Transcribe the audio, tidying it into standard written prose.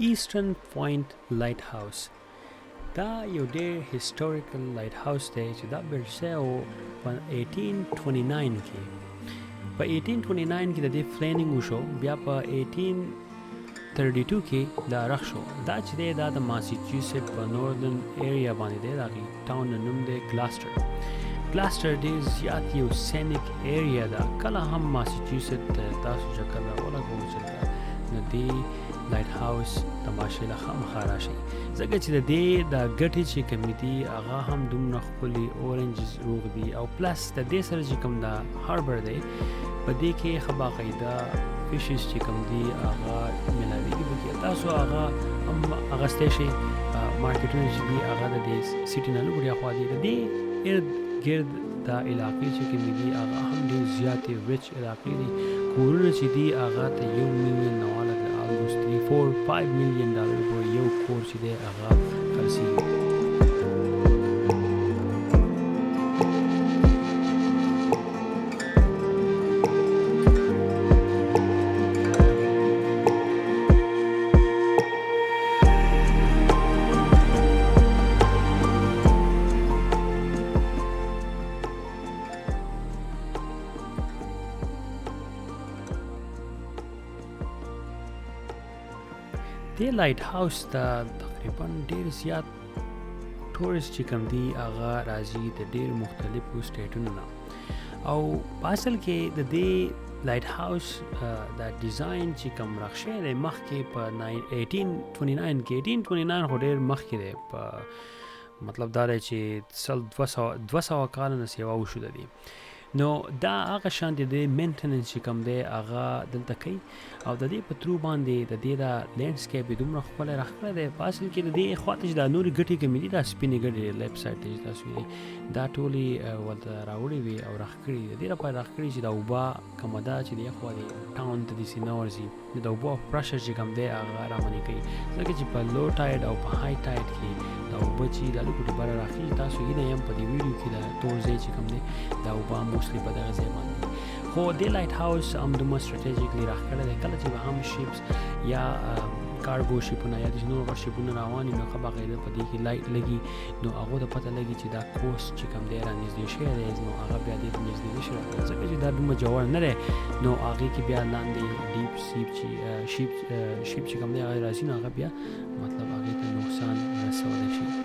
ایسټرن پوینټ لایټ هاوس دا یو ډېر هیسټوریکل لایټ هاوس دی چې دا بلډ شوی و په 1829 کې. په 1829 کې د دې پلانینګ وشو، بیا په 1832 کې دا رخ شو. دا چې دی دا د ماساچوسټ په نورثرن ایریا باندې دی، د هغې ټاون نوم دی ګلاسټر. ګلاسټر ډېر زیات یو سینیک ایریا ده. کله هم ماساچوسټ تاسو چې کله ولګوو چې د دې لایټ هاوس تماشې له خامخا راشئ، ځکه چې د دې د ګټې چې کومې دي هغه هم دومره ښکلي اورنجز روغ دي، او پلس د دې سره چې کوم د هاربر دی په دې کې ښه باقاعده فشز چې کوم دي هغه ملاویږي پکې. تاسو هغه هم اخیستی شئ. مارکیټونه چې دي هغه د دې سیټي نه لږ وریا خوا دي. د دې ارد ګرد دا علاقې چې کومې دي هغه هم ډېر زیاتې ریچ علاقې دي. کورونه چې دي هغه ته $1 ملیون almost $3-4-5 million پورې یو کور چې دی هغه خرڅېږي. دې لایټ هاوس ته تقریبا ډېر زیات ټورست چې کوم دي هغه راځي د ډېر مختلفو سټیټونو نه، او په اصل کې د دې لایټ هاوس دا ډیزاین چې کوم رخ شوی دی مخکې په 1829 کې. 1829 خو ډېر مخکې دی، په مطلب دا دی چې 200 کاله نه سیوا وشو د دې. نو دا هغه شان دی د مینټننس چې کوم دی هغه دلته کوي، او د دې په ترو باندې د دې دا لینډسکیپ یې دومره ښکلی راښکلی دی. په اصل کې د دې خوا ته چې دا نورې ګټې کومې دي دا سپینې ګټې لیفټ سایډ ته چې تاسو وینئ دا ټولې ورته راوړې وي او راښ کړي د دې لپاره راښ کړي چې دا اوبه کومه ده چې د یخوا د ټاون ته داسې نه ورځي، د اوبو پرشر چې کوم دی هغه رامنې کوي، ځکه چې په لو ټاید او په های ټاید کې دا اوبه چې دا لږ ډبره راخېږي. تاسو وینئ هم په دې ویډیو کې دا تور ځای چې کوم دی دا اوبه موسټلی په دغه ځای باندې. خو دې لایټ هاوس هم دومره سټریټیجیکلی راښکلی دی. کله چې به هم شیپس یا کارګو شیپونه یا داسې نور شیپونه روان وي نو ښه باقاعده په دې کې لایټ لګي، نو هغو ته پته لګي چې دا کوست چې کوم دی رانږدې شوی دی، نو هغه بیا دې ته نږدې نه شي راتللی، ځکه چې دا دومره جوړ نه دی. نو هغې کې بیا لاندې ډیپ شیپ چې کوم دی هغه راځي، نو هغه بیا مطلب هغې ته نقصان رسولی شي.